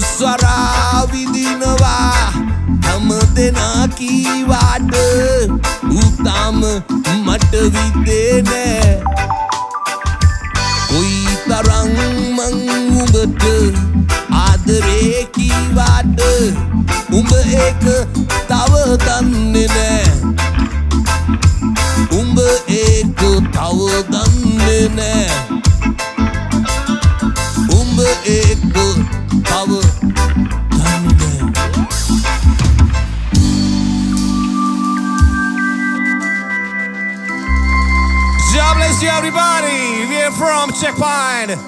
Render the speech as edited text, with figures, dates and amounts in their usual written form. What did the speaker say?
සරා විදිනවා හැම දෙනා කීවාට උතාම මට විදේ නෑ කොයි තරම් මං උඹට ආදරේ කීවාට උඹ ඒක තව දන්නේ නෑ උඹ ඒක තව දන්නේ නෑ උඹ ඒක තව දන්නේ නෑ God bless you everybody. We're from Checkpoint.